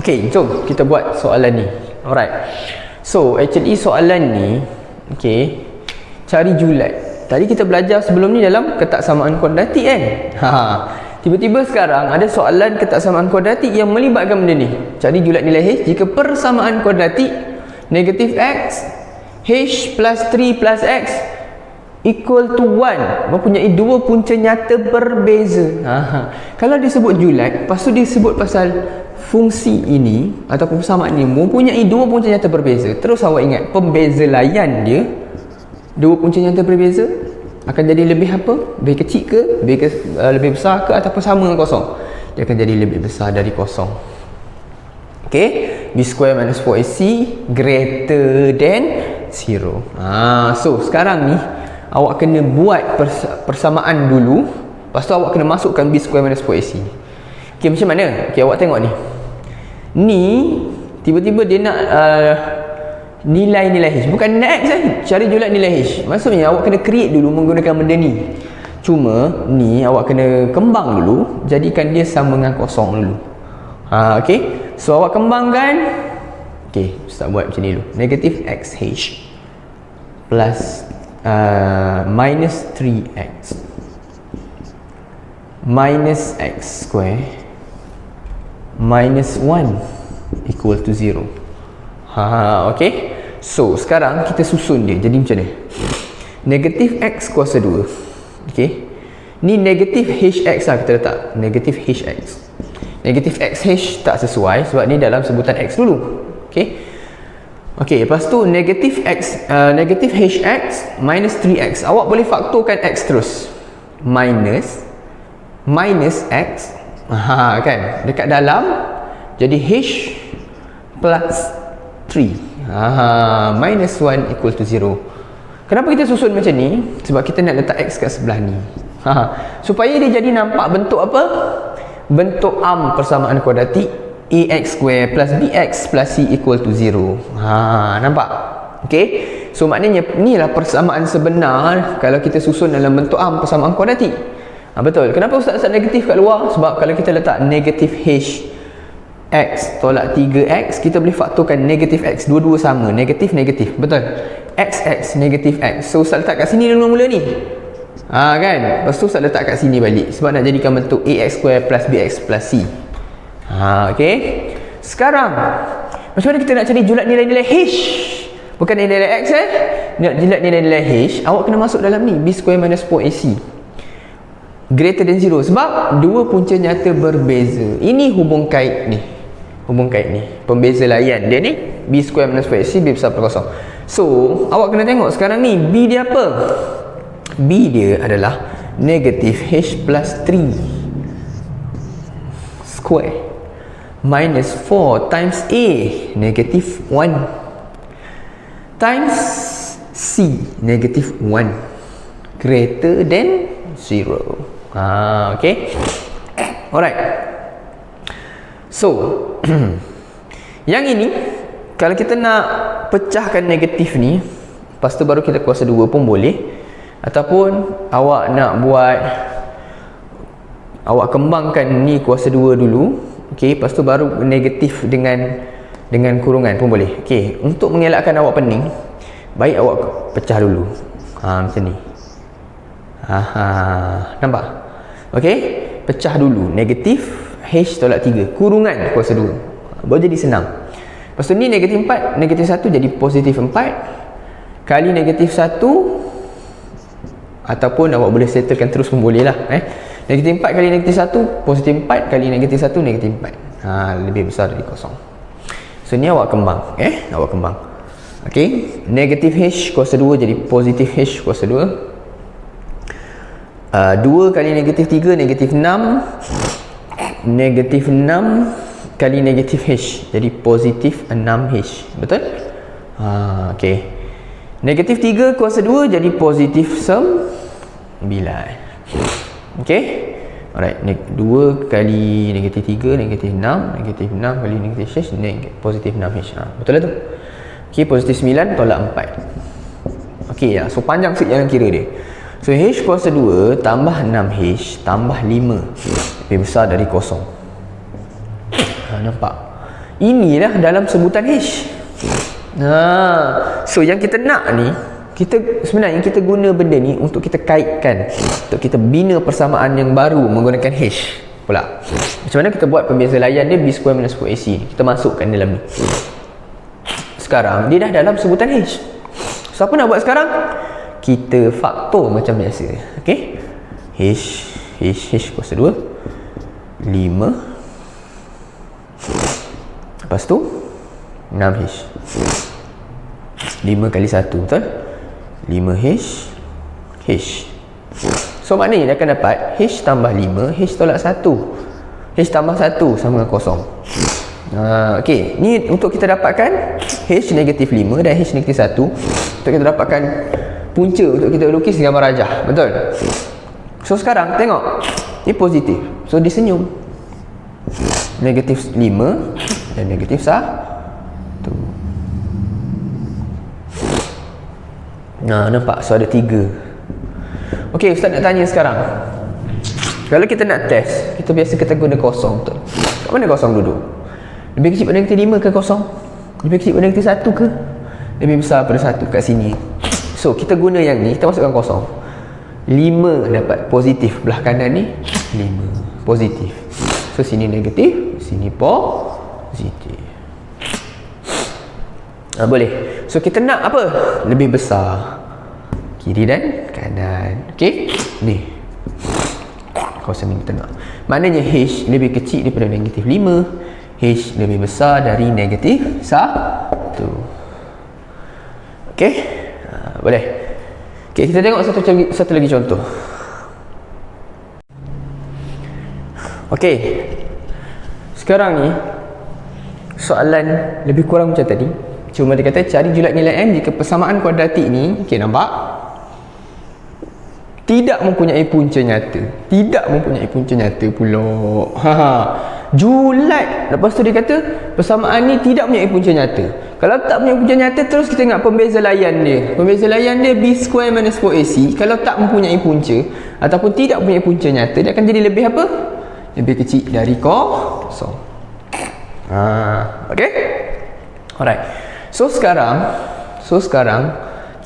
Okey, jom kita buat soalan ni. Alright. So, actually soalan ni, okey, cari julat. Tadi kita belajar sebelum ni dalam ketaksamaan kuadratik kan? Tiba-tiba sekarang ada soalan ketaksamaan kuadratik yang melibatkan benda ni. Cari julat nilai H jika persamaan kuadratik negatif X H plus 3 plus X equal to 1 mempunyai dua punca nyata berbeza. Kalau disebut julat, lepas tu disebut pasal fungsi ini ataupun persamaan ini mempunyai dua punca nyata berbeza. Terus awak ingat pembeza layan dia, dua punca nyata berbeza akan jadi lebih apa? Lebih kecil ke? Lebih besar ke? Ataupun sama dengan kosong? Dia akan jadi lebih besar dari kosong. Okay, B square minus 4AC greater than 0. So sekarang ni awak kena buat persamaan dulu, lepas tu awak kena masukkan B square minus 4AC. Okay, macam mana? Okay, awak tengok ni. Ni tiba-tiba dia nak nilai-nilai H, bukan nilai X lah, cari julat nilai H. Maksudnya awak kena create dulu menggunakan benda ni. Cuma ni awak kena kembang dulu, jadikan dia sama dengan kosong dulu. Okay, so awak kembangkan. Okay, Ustaz buat macam ni dulu. Negatif XH plus minus 3X minus X square minus 1 equal to 0. Okay. So sekarang kita susun dia jadi macam ni. Negatif X kuasa 2. Okay, ni negatif HX lah kita letak. Negatif HX. Negatif XH tak sesuai sebab ni dalam sebutan X dulu. Okay. Okay, lepas tu negatif X, negatif HX minus 3X. Awak boleh faktorkan X terus. Minus X, kan, dekat dalam jadi H plus 3. Minus 1 equal to 0. Kenapa kita susun macam ni? Sebab kita nak letak X kat sebelah ni. Supaya dia jadi nampak bentuk apa? Bentuk arm persamaan kuadratik AX square plus BX plus C equal to 0. Nampak? Okay, so maknanya inilah persamaan sebenar kalau kita susun dalam bentuk arm persamaan kuadratik. Betul. Kenapa Ustaz negatif kat luar? Sebab kalau kita letak negatif H X tolak 3X, kita boleh faktorkan negatif X. Dua-dua sama. Negatif, negatif. Betul. X, negatif X. So Ustaz letak kat sini dulu mula ni. Kan? Lepas tu Ustaz letak kat sini balik. Sebab nak jadikan bentuk AX square plus BX plus C. Okay. Sekarang macam mana kita nak cari julat nilai-nilai H? Bukan nilai X Nak julat nilai-nilai H, awak kena masuk dalam ni B square minus 4AC greater than 0. Sebab dua punca nyata berbeza. Ini hubung kait ni. Pembeza layan dia ni B square minus 4AC B besar per kosong. So awak kena tengok sekarang ni B dia apa? B dia adalah negatif H plus 3 square minus 4 times A negatif 1 times C negatif 1 greater than 0. Okay. Alright. So yang ini kalau kita nak pecahkan negatif ni, lepas tu baru kita kuasa 2 pun boleh. Ataupun awak nak buat, awak kembangkan ni kuasa 2 dulu. Okay, lepas tu baru negatif dengan kurungan pun boleh. Okay, untuk mengelakkan awak pening, baik awak pecah dulu. Macam ni. Nampak? Okay, pecah dulu. Negatif H tolak 3 kurungan kuasa 2 baru jadi senang. Lepas tu ni negatif 4 negatif 1 jadi positif 4 kali negatif 1, ataupun awak boleh settlekan terus pun boleh lah. Negatif 4 kali negatif 1 positif 4 kali negatif 1 negatif 4. Lebih besar dari kosong. So ni awak kembang. Awak kembang. Okay, negatif H kuasa 2 jadi positif H kuasa 2. 2 kali negatif 3 negatif 6. Negatif 6 kali negatif H jadi positif 6H. Betul? Okay. Negatif 3 kuasa 2 jadi positif 9. Okay. Alright. 2 kali negatif 3 negatif 6. Negatif 6 kali negatif H positif 6H. Betul lah tu? Okay, positif 9 tolak 4. Okay ya. So panjang sikit jalan kira dia. So H kuasa 2 tambah 6H tambah 5 lebih besar dari kosong. Nampak? Inilah dalam sebutan H. So yang kita nak ni, sebenarnya kita guna benda ni untuk kita kaitkan, untuk kita bina persamaan yang baru menggunakan H pula. Macam mana kita buat pembeza layan dia B square minus 4AC. Kita masukkan dalam ni. Sekarang dia dah dalam sebutan H. So apa nak buat sekarang? Kita faktor macam biasa. Okey. H kuasa 2 5. Lepas tu 6H. 5 kali 1, betul? 5H H. So maknanya dia akan dapat H tambah 5, H tolak 1, H tambah 1 sama dengan kosong. Okey, ni untuk kita dapatkan H negatif 5 dan H negatif 1, untuk kita dapatkan punca untuk kita lukis gambar rajah, betul? So sekarang tengok, ni positif, so dia senyum. Negatif 5 dan negatif 1. Nampak? So ada 3. Okey, Ustaz nak tanya sekarang, kalau kita nak test, kita biasa kita guna kosong, betul? Kat mana kosong duduk? Lebih kecil pada negatif 5 ke kosong? Lebih kecil pada negatif 1 ke? Lebih besar pada 1 kat sini. So kita guna yang ni, kita masukkan kosong. 5 dapat positif, belah kanan ni 5 positif. So sini negatif, sini positif. Boleh. So kita nak apa? Lebih besar kiri dan kanan. Okey, ni kawasan ni kita nak. Maknanya H lebih kecil daripada negatif 5, H lebih besar dari negatif 1. Okey, boleh. Okey, kita tengok satu lagi contoh. Okey, sekarang ni soalan lebih kurang macam tadi. Cuma dia kata cari julat nilai M jika persamaan kuadratik ni, okey, nampak? Tidak mempunyai punca nyata. Tidak mempunyai punca nyata pula. Julat. Lepas tu dia kata persamaan ni tidak mempunyai punca nyata. Kalau tak mempunyai punca nyata, terus kita ingat pembeza layan dia. Pembeza layan dia B square minus 4AC. Kalau tak mempunyai punca ataupun tidak mempunyai punca nyata, dia akan jadi lebih apa? Lebih kecil dari kosong. Okey? Alright. So sekarang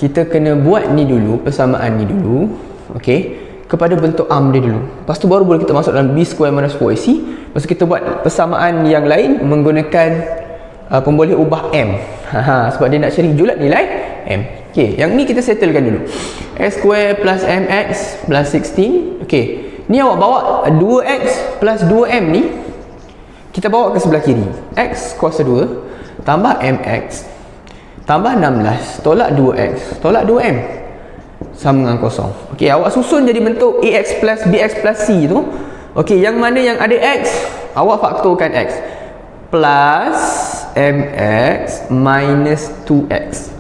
kita kena buat ni dulu, persamaan ni dulu, okey, kepada bentuk arm dia dulu. Lepas tu baru boleh kita masuk dalam B square minus 4AC. Lepas tu kita buat persamaan yang lain menggunakan pemboleh ubah M. Sebab dia nak cari julat nilai M. Okey, yang ni kita settlekan dulu. X square plus MX plus 16. Okey, ni awak bawa 2X plus 2M ni, kita bawa ke sebelah kiri. X kuasa 2 tambah MX tambah 16 tolak 2X tolak 2M sama dengan kosong. Okey, awak susun jadi bentuk AX plus BX plus C tu. Okey, yang mana yang ada X, awak faktorkan X plus MX minus 2X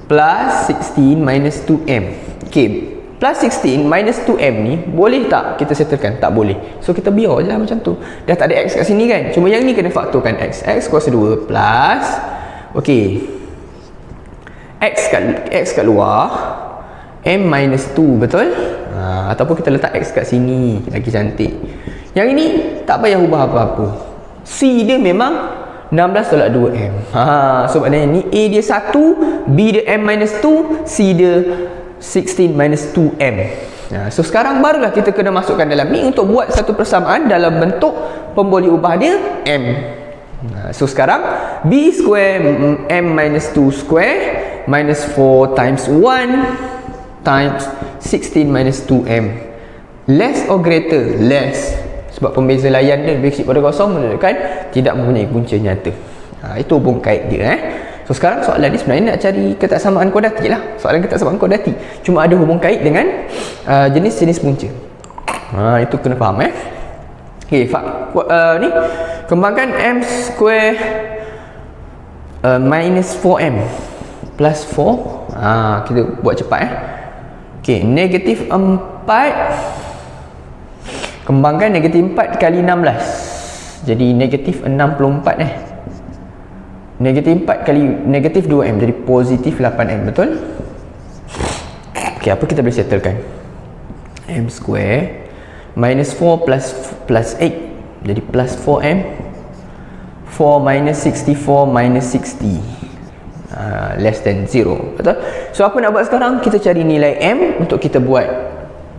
plus 16 minus 2M. Okey, plus 16 minus 2M ni boleh tak kita settlekan? Tak boleh. So kita biar je lah macam tu. Dah tak ada X kat sini kan. Cuma yang ni kena faktorkan X. X kuasa 2 plus, okey, X kat luar, M minus 2, betul? Ataupun kita letak X kat sini, lagi cantik. Yang ini tak payah ubah apa-apa. C dia memang 16 tolak 2M. So maknanya ni A dia 1, B dia M minus 2, C dia 16 minus 2M. So sekarang barulah kita kena masukkan dalam ni untuk buat satu persamaan dalam bentuk pemboleh ubah dia M. So sekarang B square M minus 2 square minus 4 times 1 times 16 minus 2M less or greater? Less. Sebab pembeza layan dia lebih kecil pada kosong menunjukkan tidak mempunyai punca nyata. Itu hubung kait dia. So sekarang soalan ni sebenarnya nak cari ketaksamaan kuadratik lah. Soalan ketaksamaan kuadratik, cuma ada hubung kait dengan jenis-jenis punca. Itu kena faham. Okay, ni kembangkan M square minus 4M plus 4. Kita buat cepat. Okay, negatif 4, kembangkan negatif 4 kali 16, jadi negatif 64. Negatif 4 kali negatif 2M, jadi positif 8M, betul? Okay, apa kita boleh settlekan? M square minus 4 plus 8 jadi plus 4m. 4 minus 64 minus 60 less than 0. Betul? So apa nak buat sekarang? Kita cari nilai m untuk kita buat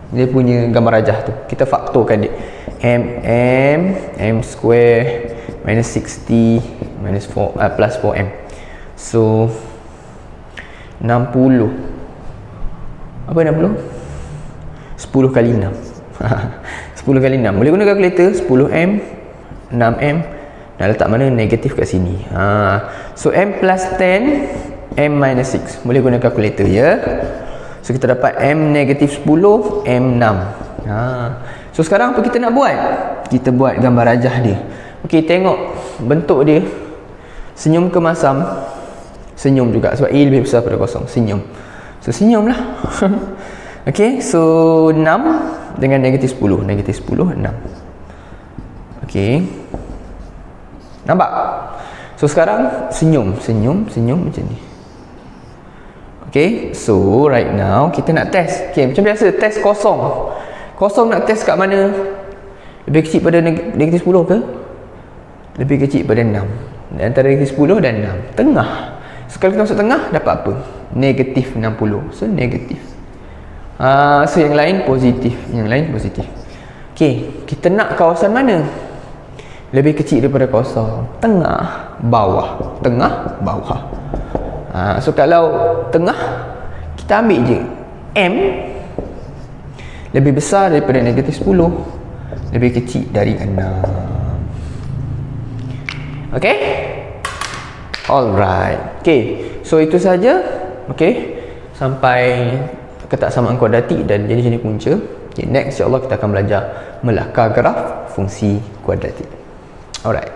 dia punya gambar rajah tu. Kita faktorkan dia. M square minus 60 minus 4 plus 4m. So 60. Apa 60? 10 kali 6. 10 kali 6. Boleh guna kalkulator. 10m 6m nak letak mana? Negatif kat sini. So m plus 10, m minus 6. Boleh guna kalkulator ya. So kita dapat m negatif 10, m 6. So sekarang apa kita nak buat? Kita buat gambar rajah dia. Okey, tengok bentuk dia. Senyum ke masam? Senyum juga sebab A lebih besar pada kosong. Senyum. So senyum lah. Okey, so 6 dengan negatif 10. Negatif 10, 6. Okey. Nampak? So sekarang senyum macam ni. Okay, so right now kita nak test. Okay, macam biasa test kosong. Kosong nak test kat mana? Lebih kecil pada negatif 10 ke? Lebih kecil pada 6. Antara negatif 10 dan 6. Tengah. So kalau kita masuk tengah dapat apa? Negatif 60. So negatif. So yang lain positif. Yang lain positif. Okay, kita nak kawasan mana? Lebih kecil daripada kosong. Tengah, bawah. Tengah, bawah. So kalau tengah, kita ambil je M lebih besar daripada negatif 10, lebih kecil dari 6. Okay? Alright. Okay, so itu saja. Okay, sampai ketaksamaan kuadratik dan jenis-jenis punca. Okay, next insyaAllah kita akan belajar melakar graf fungsi kuadratik. Alright.